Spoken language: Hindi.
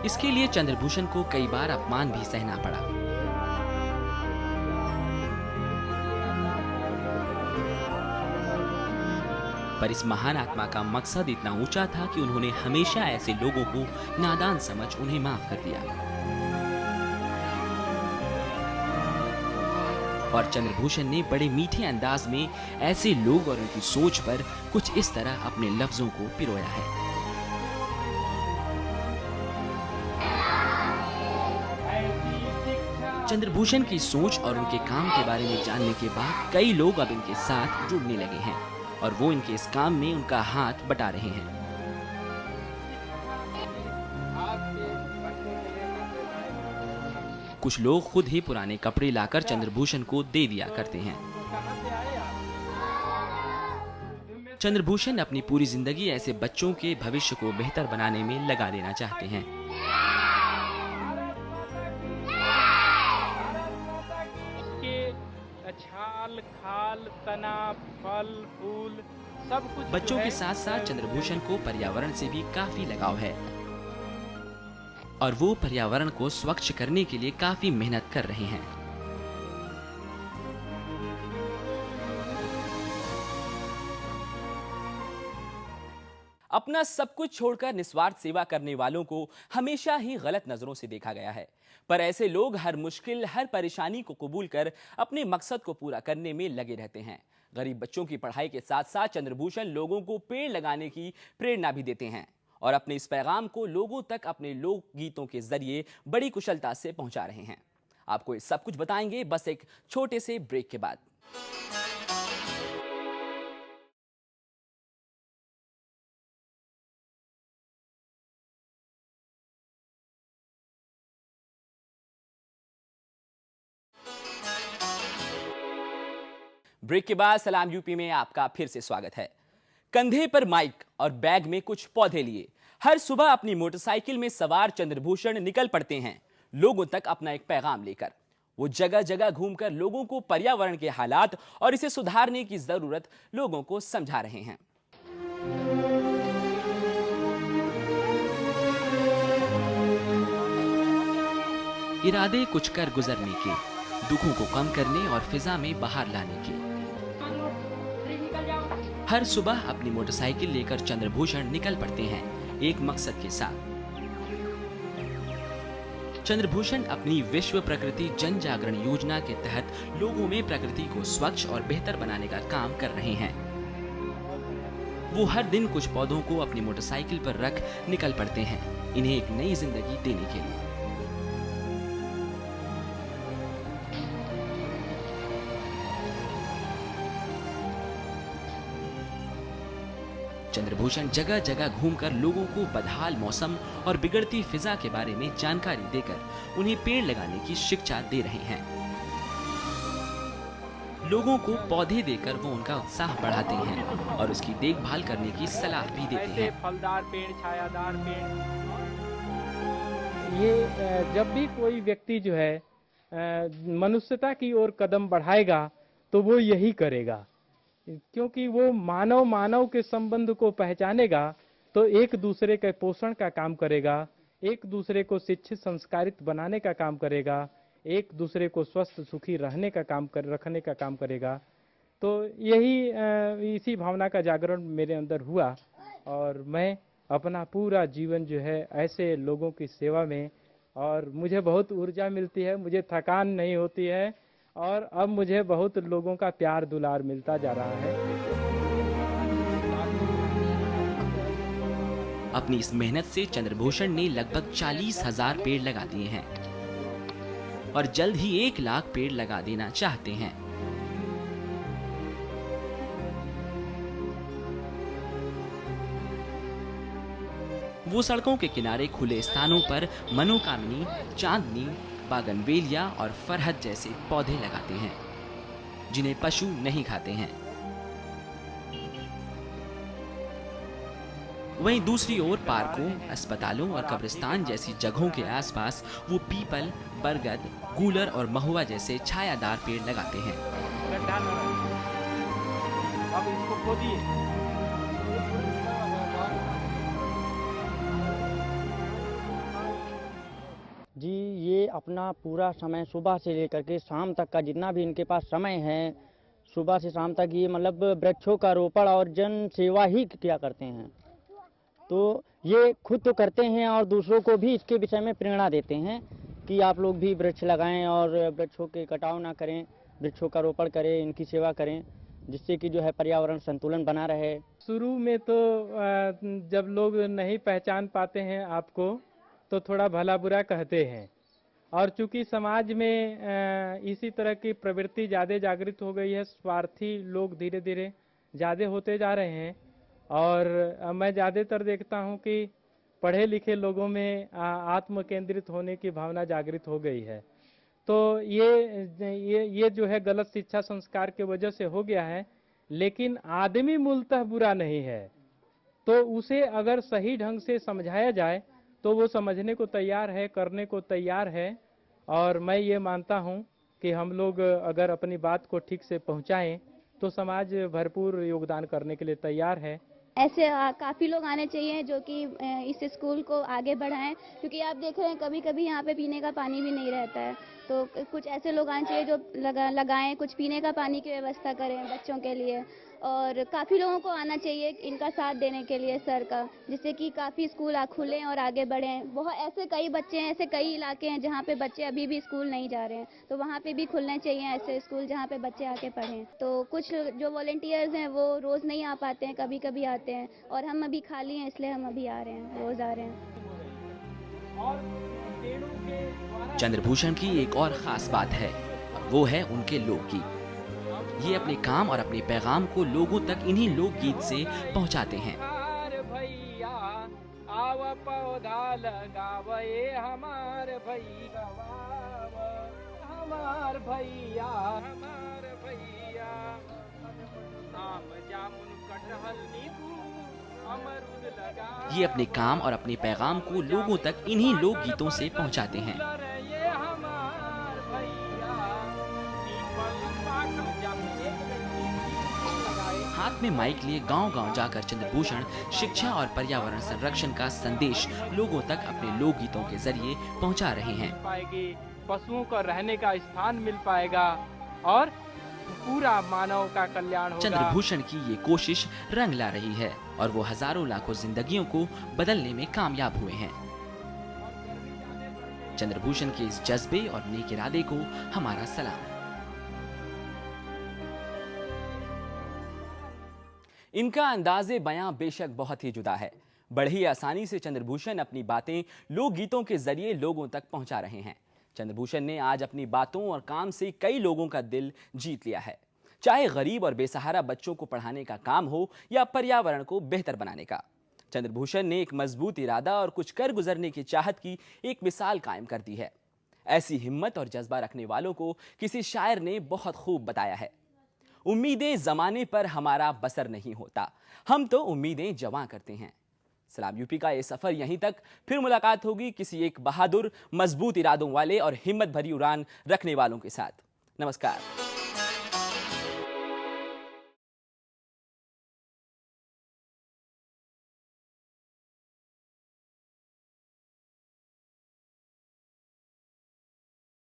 इसके लिए चंद्रभूषण को कई बार अपमान भी सहना पड़ा। पर इस महान आत्मा का मकसद इतना ऊंचा था कि उन्होंने हमेशा ऐसे लोगों को नादान समझ उन्हें माफ कर दिया। और चंद्रभूषण ने बड़े मीठे अंदाज में ऐसे लोग और उनकी सोच पर कुछ इस तरह अपने लफ्जों को पिरोया है। चंद्रभूषण की सोच और उनके काम के बारे में जानने के बाद कई लोग अब इनके साथ जुड़ने लगे हैं और वो इनके इस काम में उनका हाथ बटा रहे हैं। कुछ लोग खुद ही पुराने कपड़े लाकर चंद्रभूषण को दे दिया करते हैं। चंद्रभूषण अपनी पूरी जिंदगी ऐसे बच्चों के भविष्य को बेहतर बनाने में लगा देना चाहते हैं। छाल, खाल, तना, फल, फूल सब कुछ बच्चों के साथ साथ चंद्रभूषण को पर्यावरण से भी काफी लगाव है और वो पर्यावरण को स्वच्छ करने के लिए काफी मेहनत कर रहे हैं। अपना सब कुछ छोड़कर निस्वार्थ सेवा करने वालों को हमेशा ही गलत नजरों से देखा गया है, पर ऐसे लोग हर मुश्किल, हर परेशानी को कबूल कर अपने मकसद को पूरा करने में लगे रहते हैं। गरीब बच्चों की पढ़ाई के साथ साथ चंद्रभूषण लोगों को पेड़ लगाने की प्रेरणा भी देते हैं और अपने इस पैगाम को लोगों तक अपने लोक गीतों के जरिए बड़ी कुशलता से पहुंचा रहे हैं। आपको ये सब कुछ बताएंगे बस एक छोटे से ब्रेक के बाद। ब्रेक के बाद सलाम यूपी में आपका फिर से स्वागत है। कंधे पर माइक और बैग में कुछ पौधे लिए हर सुबह अपनी मोटरसाइकिल में सवार चंद्रभूषण निकल पड़ते हैं लोगों तक अपना एक पैगाम लेकर। वो जगह जगह घूमकर लोगों को पर्यावरण के हालात और इसे सुधारने की जरूरत लोगों को समझा रहे हैं। इरादे कुछ कर गुजरने के, दुखों को कम करने और फिजा में बाहर लाने के। हर सुबह अपनी मोटरसाइकिल लेकर चंद्रभूषण निकल पड़ते हैं एक मकसद के साथ। चंद्रभूषण अपनी विश्व प्रकृति जन जागरण योजना के तहत लोगों में प्रकृति को स्वच्छ और बेहतर बनाने का काम कर रहे हैं। वो हर दिन कुछ पौधों को अपनी मोटरसाइकिल पर रख निकल पड़ते हैं इन्हें एक नई जिंदगी देने के लिए। चंद्रभूषण जगह जगह घूमकर लोगों को बदहाल मौसम और बिगड़ती फिजा के बारे में जानकारी देकर उन्हें पेड़ लगाने की शिक्षा दे रहे हैं। लोगों को पौधे देकर वो उनका उत्साह बढ़ाते हैं और उसकी देखभाल करने की सलाह भी देते हैं। फलदार पेड़, छायादार पेड़। ये जब भी कोई व्यक्ति जो है मनुष्यता की ओर कदम बढ़ाएगा तो वो यही करेगा, क्योंकि वो मानव मानव के संबंध को पहचानेगा तो एक दूसरे के पोषण का काम करेगा, एक दूसरे को शिक्षित संस्कारित बनाने का काम करेगा, एक दूसरे को स्वस्थ सुखी रखने का काम करेगा। तो यही इसी भावना का जागरण मेरे अंदर हुआ और मैं अपना पूरा जीवन जो है ऐसे लोगों की सेवा में, और मुझे बहुत ऊर्जा मिलती है, मुझे थकान नहीं होती है और अब मुझे बहुत लोगों का प्यार दुलार मिलता जा रहा है। अपनी इस मेहनत से चंद्रभूषण ने लगभग 40,000 पेड़ लगा दिए हैं और जल्द ही 1 लाख पेड़ लगा देना चाहते हैं। वो सड़कों के किनारे खुले स्थानों पर मनोकामनी, चांदनी, बागनवेलिया और फरहद जैसे पौधे लगाते हैं जिन्हें पशु नहीं खाते हैं। वहीं दूसरी ओर पार्कों, अस्पतालों और कब्रिस्तान जैसी जगहों के आसपास वो पीपल, बरगद, गूलर और महुआ जैसे छायादार पेड़ लगाते हैं। अब इसको खोदिए। अपना पूरा समय सुबह से लेकर के शाम तक का जितना भी इनके पास समय है, सुबह से शाम तक ये मतलब वृक्षों का रोपण और जन सेवा ही किया करते हैं। तो ये खुद तो करते हैं और दूसरों को भी इसके विषय में प्रेरणा देते हैं कि आप लोग भी वृक्ष लगाएं और वृक्षों के कटाव ना करें, वृक्षों का रोपण करें, इनकी सेवा करें, जिससे कि जो है पर्यावरण संतुलन बना रहे। शुरू में तो जब लोग नहीं पहचान पाते हैं आपको तो थोड़ा भला बुरा कहते हैं, और चूंकि समाज में इसी तरह की प्रवृत्ति ज़्यादा जागृत हो गई है, स्वार्थी लोग धीरे धीरे ज़्यादा होते जा रहे हैं। और मैं ज़्यादातर देखता हूं कि पढ़े लिखे लोगों में आत्म केंद्रित होने की भावना जागृत हो गई है। तो ये जो है गलत शिक्षा संस्कार के वजह से हो गया है। लेकिन आदमी मूलतः बुरा नहीं है, तो उसे अगर सही ढंग से समझाया जाए तो वो समझने को तैयार है, करने को तैयार है। और मैं ये मानता हूँ कि हम लोग अगर अपनी बात को ठीक से पहुँचाएं तो समाज भरपूर योगदान करने के लिए तैयार है। ऐसे काफ़ी लोग आने चाहिए जो कि इस स्कूल को आगे बढ़ाएं, क्योंकि आप देख रहे हैं कभी कभी यहाँ पे पीने का पानी भी नहीं रहता है। तो कुछ ऐसे लोग आने चाहिए जो लगाएं, कुछ पीने का पानी की व्यवस्था करें बच्चों के लिए। और काफ़ी लोगों को आना चाहिए इनका साथ देने के लिए सर का, जिससे कि काफ़ी स्कूल खुलें और आगे बढ़ें। बहुत ऐसे कई बच्चे हैं, ऐसे कई इलाके हैं जहाँ पे बच्चे अभी भी स्कूल नहीं जा रहे हैं, तो वहाँ पे भी खुलने चाहिए ऐसे स्कूल जहाँ पे बच्चे आके पढ़ें। तो कुछ जो वॉलंटियर्स हैं वो रोज़ नहीं आ पाते हैं, कभी कभी आते हैं, और हम अभी खाली हैं इसलिए हम अभी आ रहे हैं, रोज़ आ रहे हैं। चंद्रभूषण की एक और खास बात है, और वो है उनके लोकगीत। ये अपने काम और अपने पैगाम को लोगों तक इन्हीं लोकगीत से पहुंचाते हैं। भैया आव पौधा लगावे हमार भैया, हमार भैया, हमार भैया, आम जामुन कटहल नींबू अमरूद लगा। ये अपने काम और अपने पैगाम को लोगों तक इन्हीं लोकगीतों से पहुंचाते हैं। हाथ में माइक लिए गांव-गांव जाकर चंद्रभूषण शिक्षा और पर्यावरण संरक्षण का संदेश लोगों तक अपने लोकगीतों के जरिए पहुंचा रहे हैं। पशुओं को रहने का स्थान मिल पाएगा और पूरा मानव का कल्याण होगा। चंद्रभूषण की ये कोशिश रंग ला रही है और वो हजारों लाखों जिंदगियों को बदलने में कामयाब हुए हैं। चंद्रभूषण के इस जज्बे और नेक इरादे को हमारा सलाम। इनका अंदाजे बयां बेशक बहुत ही जुदा है। बड़ी आसानी से चंद्रभूषण अपनी बातें लोकगीतों के जरिए लोगों तक पहुंचा रहे हैं। चंद्रभूषण ने आज अपनी बातों और काम से कई लोगों का दिल जीत लिया है, चाहे गरीब और बेसहारा बच्चों को पढ़ाने का काम हो या पर्यावरण को बेहतर बनाने का। चंद्रभूषण ने एक मजबूत इरादा और कुछ कर गुजरने की चाहत की एक मिसाल कायम कर दी है। ऐसी हिम्मत और जज्बा रखने वालों को किसी शायर ने बहुत खूब बताया है, उम्मीदें जमाने पर हमारा बसर नहीं होता, हम तो उम्मीदें जवां करते हैं। सलाम यूपी का ये सफर यहीं तक, फिर मुलाकात होगी किसी एक बहादुर, मजबूत इरादों वाले और हिम्मत भरी उड़ान रखने वालों के साथ। नमस्कार।